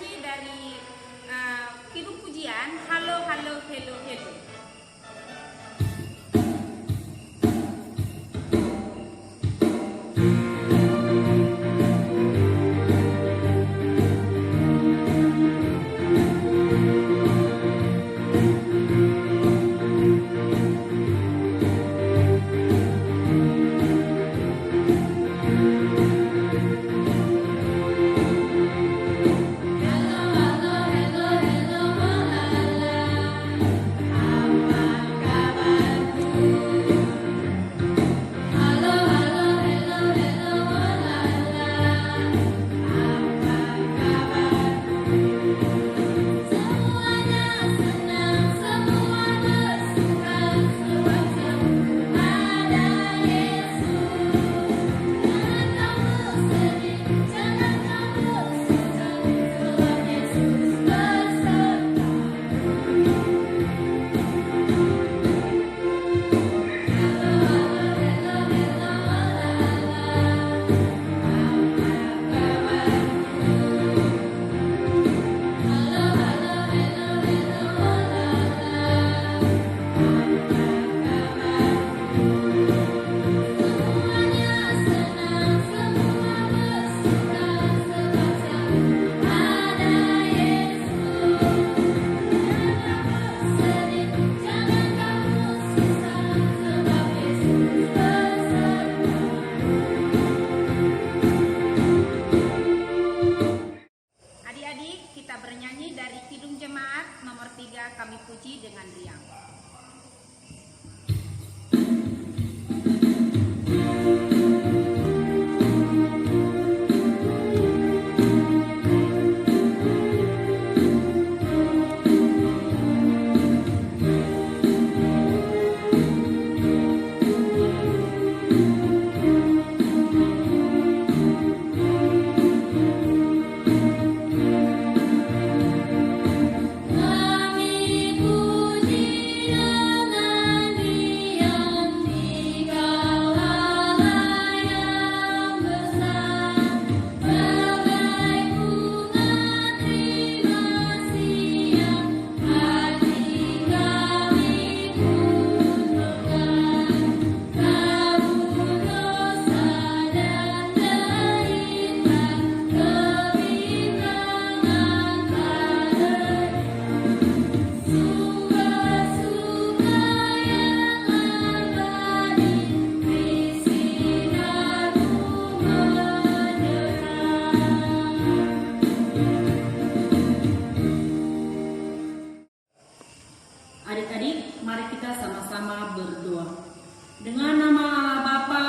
bernyanyi dari Kidung Pujian, Halo Halo Hello Hello. Kami puji dengan riang. Adik-adik, mari kita sama-sama berdoa. Dengan nama Allah Bapa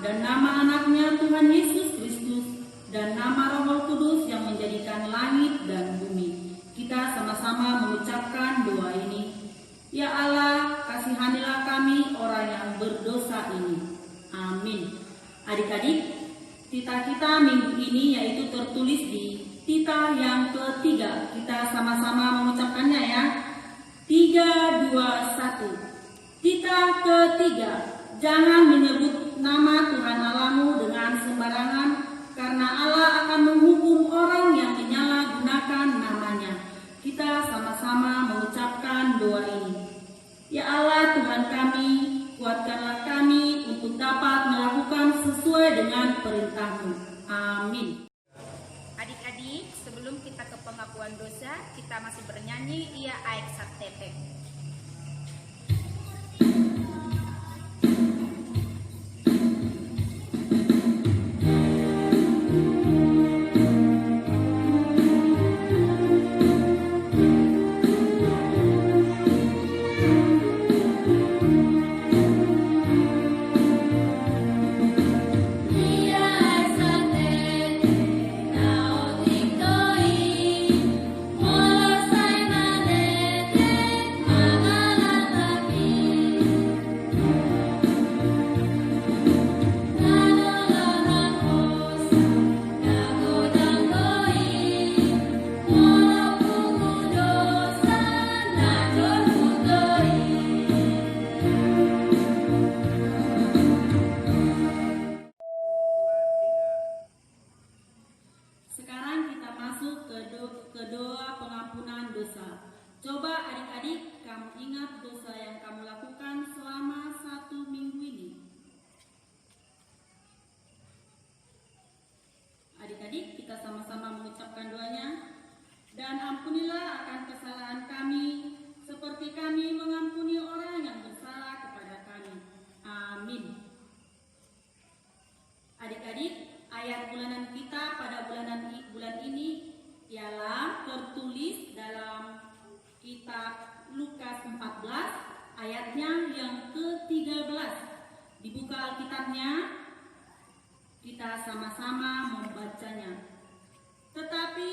dan nama anaknya Tuhan Yesus Kristus dan nama Roh Kudus yang menjadikan langit dan bumi, kita sama-sama mengucapkan doa ini. Ya Allah, kasihanilah kami orang yang berdosa ini. Amin. Adik-adik, titah kita minggu ini yaitu tertulis di titah yang ketiga. Kita sama-sama mengucapkannya ya. 3, 2, 1. Titah ketiga. Jangan menyebut nama Tuhan Allahmu dengan sembarangan, karena Allah akan menghukum orang yang menyalahgunakan namanya. Kita sama-sama mengucapkan doa ini. Ya Allah Tuhan kami, kuatkanlah kami untuk dapat melakukan sesuai dengan perintah-Mu. Amin. Adik-adik, sebelum kita ke pengakuan dosa, kita masih bernyanyi Ia Aek Saktete. Molos ay manete kedua pengampunan dosa. Coba adik-adik kamu ingat dosa yang kamu lakukan selama 1 minggu ini. Adik-adik, kita sama-sama mengucapkan doanya. Dan ampunilah akan kesalahan kami, seperti kami mengampuni orang yang bersalah kepada kami. Amin. Adik-adik, ayat bulanan kita pada bulan ini ialah tertulis dalam kitab Lukas 14 ayatnya yang ke-13. Dibuka Alkitabnya, kita sama-sama membacanya. Tetapi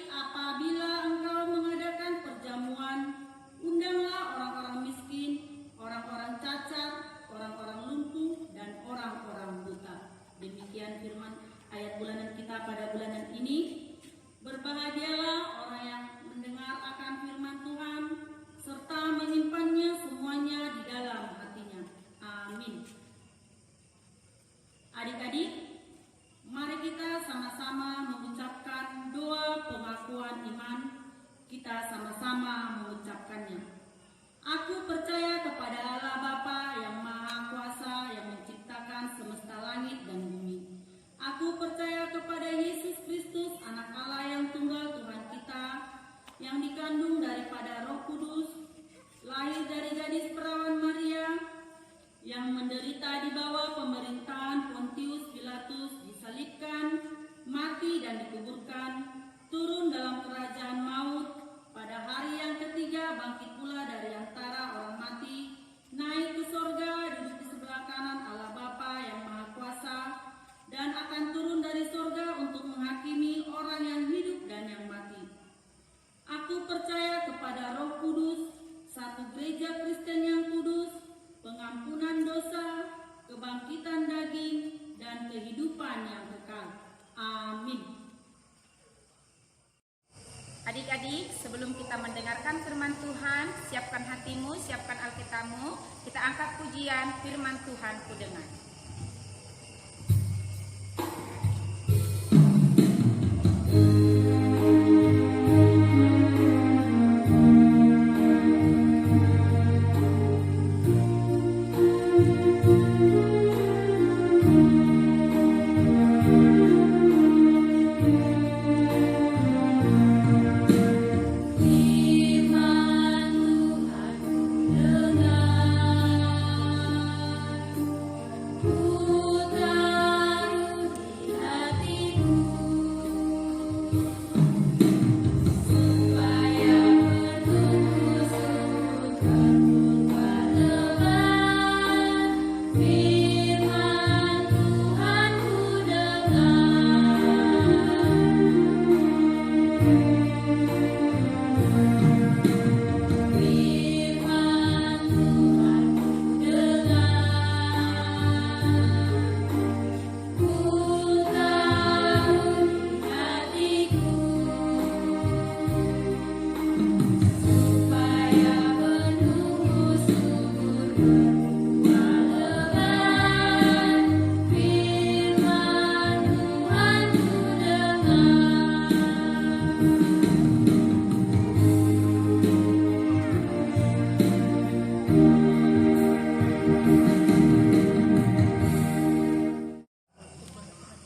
apabila engkau mengadakan perjamuan, undanglah orang-orang miskin, orang-orang cacat, orang-orang lumpuh, dan orang-orang buta. Demikian firman ayat bulanan kita pada bulanan ini. Berbahagialah orang yang mendengar akan firman Tuhan, serta menyimpannya semuanya di dalam hatinya. Amin. Adik-adik, mari kita sama-sama mengucapkan doa pengakuan iman. Kita sama-sama mengucapkannya. Aku percaya kepada Allah Bapa yang Maha Kuasa yang menciptakan semesta langit dan bumi. Aku percaya kepada Yesus Kristus, Anak Allah yang tunggal Tuhan kita, yang dikandung daripada Roh Kudus, lahir dari gadis perawan Maria, yang menderita di bawah pemerintahan Pontius Pilatus, disalibkan, mati dan dikuburkan, turun dalam kerajaan maut, pada hari yang ketiga bangkit pula dari antara orang mati, naik ke sorga, duduk di sebelah kanan Allah Bapa yang Maha Kuasa, dan akan turun dari sorga untuk menghakimi orang yang hidup dan yang mati. Aku percaya kepada Roh Kudus, satu gereja Kristen yang kudus, pengampunan dosa, kebangkitan daging, dan kehidupan yang kekal. Amin. Adik-adik, sebelum kita mendengarkan firman Tuhan, siapkan hatimu, siapkan Alkitabmu. Kita angkat pujian firman Tuhan ku dengar.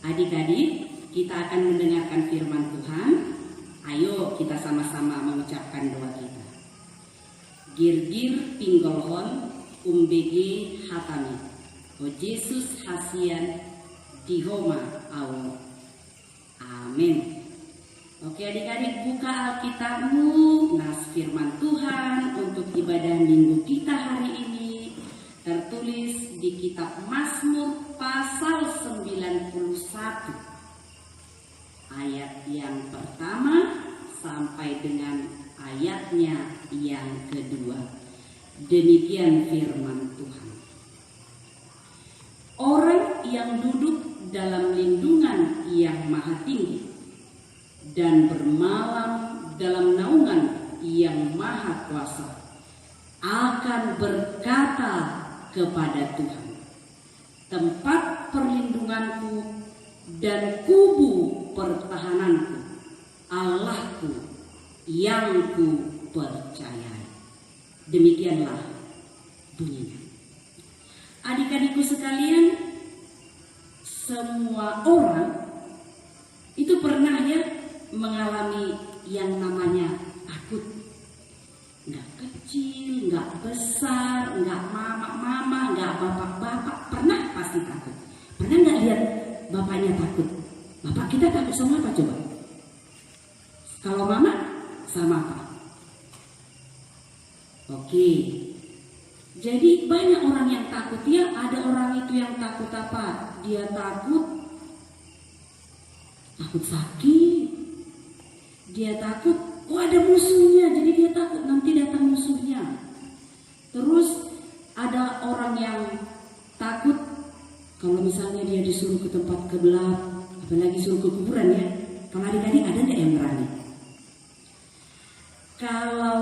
Adik-adik, kita akan mendengarkan firman Tuhan. Ayo kita sama-sama mengucapkan doa kita. Girgir pinggolhon umbegi hatami. O Yesus hasian dihoma Allah. Amin. Oke adik-adik, buka Alkitabmu, nas firman Tuhan untuk ibadah minggu kita hari ini tertulis di kitab Mazmur pasal 91 ayat yang pertama sampai dengan ayatnya yang kedua. Demikian firman Tuhan. Orang yang duduk dalam lindungan yang maha tinggi dan bermalam dalam naungan yang maha kuasa akan berkata kepada Tuhan, tempat perlindunganku dan kubu pertahananku, Allahku yang ku percayai. Demikianlah bunyinya. Adik-adikku sekalian, semua orang itu pernah ya mengalami yang namanya takut. Nggak kecil, nggak besar, nggak mama-mama, nggak bapak-bapak, pernah pasti takut. Pernah nggak lihat bapaknya takut? Bapak kita takut sama apa coba? Kalau mama sama apa? Oke. Jadi banyak orang yang takut ya. Ada orang itu yang takut apa? Dia takut sakit. Dia takut, oh ada musuhnya, jadi dia takut nanti datang musuhnya. Terus ada orang yang takut kalau misalnya dia disuruh ke tempat gelap, apalagi suruh ke kuburan ya. Kalau adik-adik ada nggak yang berani? Kalau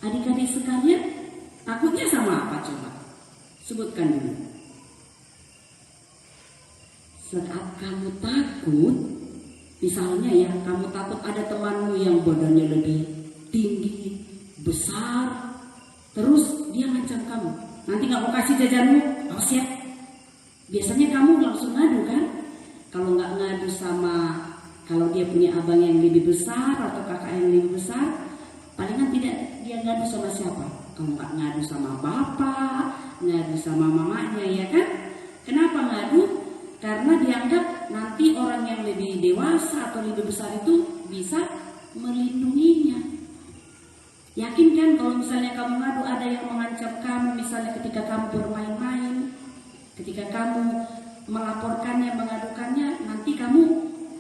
adik-adik sekalian takutnya sama apa coba? Sebutkan dulu. Saat kamu takut, misalnya ya, kamu takut ada temanmu yang badannya lebih tinggi, besar, terus dia ngancam kamu, nanti gak mau kasih jajanmu, awas ya. Biasanya kamu langsung ngadu kan? Kalau nggak ngadu sama, kalau dia punya abang yang lebih besar atau kakak yang lebih besar, palingan tidak dia ngadu sama siapa? Kalau nggak ngadu sama bapak, ngadu sama mamanya ya kan? Kenapa ngadu? Karena dianggap nanti orang yang lebih dewasa atau lebih besar itu bisa melindunginya. Yakin kan kalau misalnya kamu ngadu ada yang mengancam kamu, misalnya ketika kamu bermain-main, ketika kamu melaporkannya, mengadukannya, nanti kamu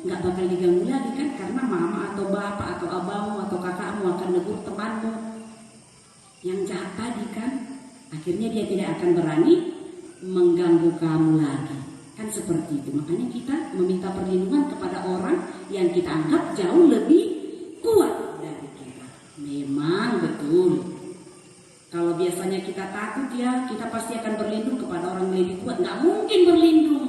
nggak bakal diganggu lagi kan? Karena mama atau bapak atau abangmu atau kakakmu akan negur temanmu yang jahat tadi kan? Akhirnya dia tidak akan berani mengganggu kamu lagi. Kan seperti itu. Makanya kita meminta perlindungan kepada orang yang kita anggap jauh lebih kuat dari kita. Memang betul. Kalau biasanya kita takut ya, kita pasti akan berlindung kepada orang yang lebih kuat. Nggak mungkin berlindung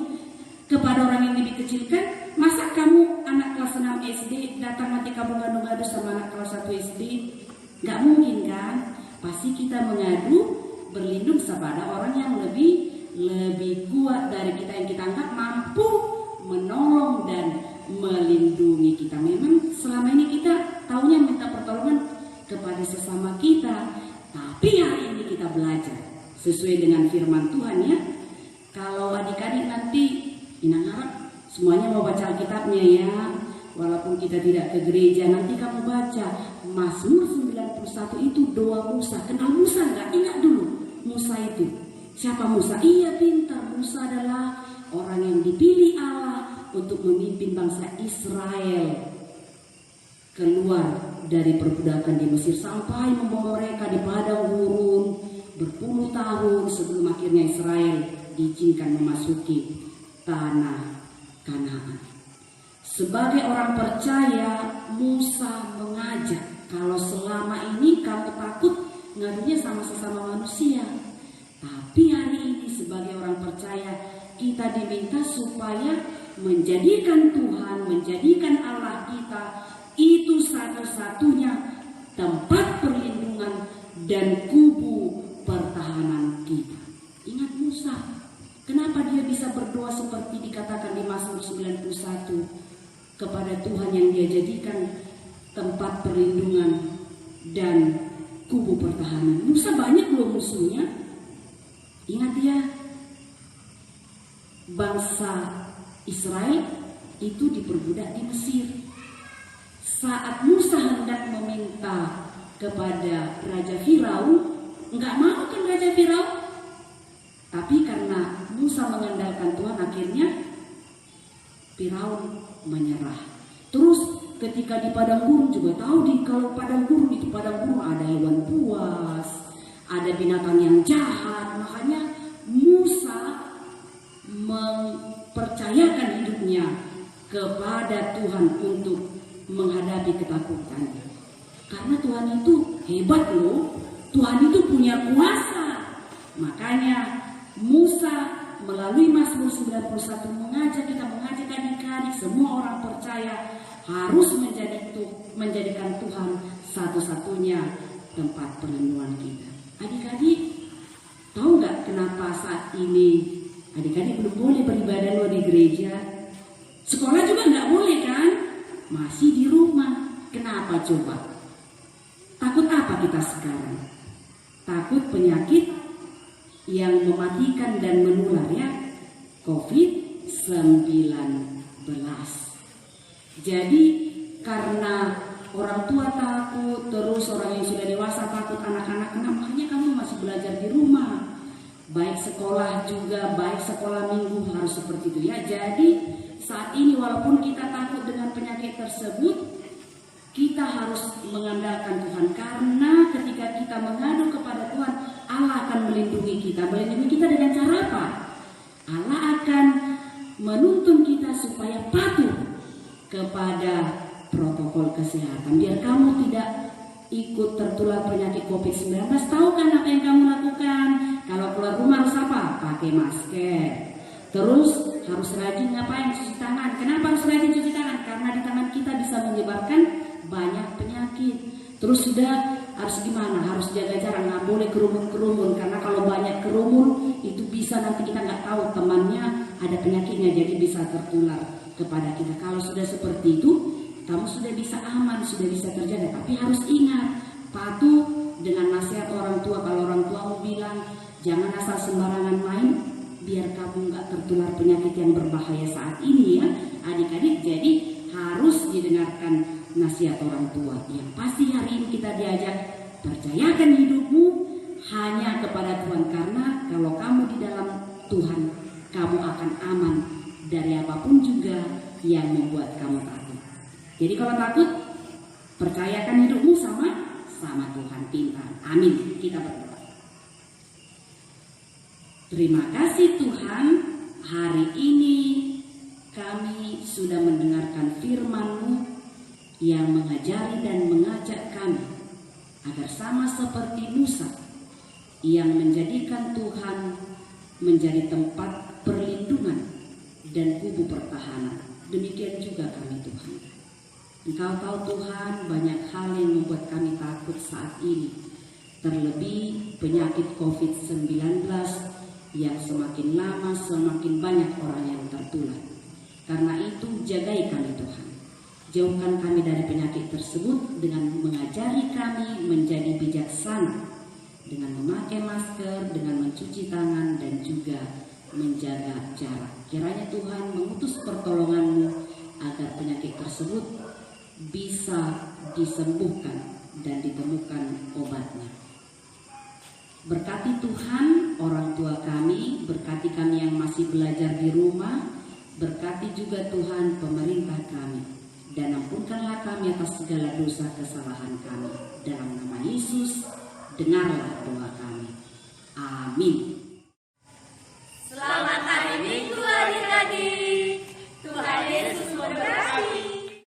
kepada orang yang lebih kecil kan? Masa kamu anak kelas 6 SD datang nanti kamu ngadu-ngadu sama anak kelas 1 SD? Nggak mungkin kan? Pasti kita mengadu berlindung kepada orang yang lebih kuat dari kita, yang kita anggap mampu menolong dan melindungi kita. Memang selama ini kita taunya minta pertolongan kepada sesama kita, tapi hari ini kita belajar sesuai dengan firman Tuhan ya. Kalau adik-adik nanti Inang harap semuanya mau baca Alkitabnya ya, walaupun kita tidak ke gereja, nanti kamu baca Mazmur 91 itu doa Musa. Kenal Musa nggak? Ingat dulu Musa itu. Siapa Musa? Iya pintar. Musa adalah orang yang dipilih Allah untuk memimpin bangsa Israel keluar dari perbudakan di Mesir sampai membawa mereka di padang gurun berpuluh tahun sebelum akhirnya Israel diizinkan memasuki tanah Kanaan. Sebagai orang percaya, Musa mengajak kalau selama ini kamu takut ngadunya sama sesama manusia. Tapi hari ini sebagai orang percaya kita diminta supaya menjadikan Tuhan, menjadikan Allah kita itu satu-satunya tempat perlindungan dan kubu pertahanan kita. Ingat Musa, kenapa dia bisa berdoa seperti dikatakan di Mazmur 91 kepada Tuhan yang dia jadikan tempat perlindungan dan kubu pertahanan. Musa banyak loh musuhnya. Ingat ya, bangsa Israel itu diperbudak di Mesir. Saat Musa hendak meminta kepada Raja Firaun, nggak mau kan Raja Firaun? Tapi karena Musa mengandalkan Tuhan, akhirnya Firaun menyerah. Terus ketika di padang gurun juga tahu kalau padang gurun itu padang gurun ada hewan buas, ada binatang yang jahat. Makanya Musa mempercayakan hidupnya kepada Tuhan untuk menghadapi ketakutannya. Karena Tuhan itu hebat loh. Tuhan itu punya kuasa. Makanya Musa melalui Mazmur 91 mengajak adik-adik, semua orang percaya harus menjadikan Tuhan satu-satunya tempat perlindungan kita. Adik-adik, tahu nggak kenapa saat ini adik-adik belum boleh beribadah di gereja? Sekolah juga nggak boleh kan? Masih di rumah. Kenapa coba? Takut apa kita sekarang? Takut penyakit yang mematikan dan menular ya, COVID-19. Jadi karena orang tua takut, terus orang yang sudah dewasa takut, anak-anak kena, makanya kamu masih belajar di rumah. Baik sekolah juga, baik sekolah minggu harus seperti itu ya. Jadi saat ini walaupun kita takut dengan penyakit tersebut, kita harus mengandalkan Tuhan. Karena ketika kita mengadu kepada Tuhan, Allah akan melindungi kita. Melindungi kita dengan cara apa? Allah akan menuntun kita supaya patuh kepada protokol kesehatan. Biar kamu tidak ikut tertular penyakit COVID-19. Tahu kan apa yang kamu lakukan? Kalau keluar rumah harus apa? Pakai masker. Terus harus rajin ngapain? Cuci tangan. Kenapa harus rajin cuci tangan? Karena di tangan kita bisa menyebarkan banyak penyakit. Terus sudah harus gimana? Harus jaga jarak, nggak boleh kerumun. Karena kalau banyak kerumun itu bisa nanti kita nggak tahu temannya ada penyakitnya, jadi bisa tertular kepada kita. Kalau sudah seperti itu, kamu sudah bisa aman, sudah bisa terjaga. Tapi harus ingat, patuh dengan nasihat orang tua. Kalau orang tua mau bilang jangan asal sembarangan main, biar kamu nggak tertular penyakit yang berbahaya saat ini ya, adik-adik. Jadi harus didengarkan nasihat orang tua. Yang pasti hari ini kita diajak, percayakan hidupmu hanya kepada Tuhan. Karena kalau kamu di dalam Tuhan, kamu akan aman dari apapun juga yang membuat kamu takut. Jadi kalau takut, percayakan hidupmu sama Tuhan. Pintar. Amin. Kita berdoa. Terima kasih Tuhan, hari ini kami sudah mendengarkan firman-Mu yang mengajari dan mengajak kami agar sama seperti Musa yang menjadikan Tuhan menjadi tempat perlindungan dan kubu pertahanan. Demikian juga kami Tuhan. Engkau tahu Tuhan, banyak hal yang membuat kami takut saat ini. Terlebih penyakit COVID-19 yang semakin lama semakin banyak orang yang tertular. Karena itu jagai kami Tuhan. Jauhkan kami dari penyakit tersebut dengan mengajari kami menjadi bijaksana. Dengan memakai masker, dengan mencuci tangan dan juga menjaga jarak. Kiranya Tuhan mengutus pertolongan-Mu agar penyakit tersebut bisa disembuhkan dan ditemukan obatnya. Berkati Tuhan orang tua kami, berkati kami yang masih belajar di rumah, berkati juga Tuhan pemerintah kami, dan ampunkanlah kami atas segala dosa kesalahan kami. Dalam nama Yesus, dengarlah doa kami. Amin.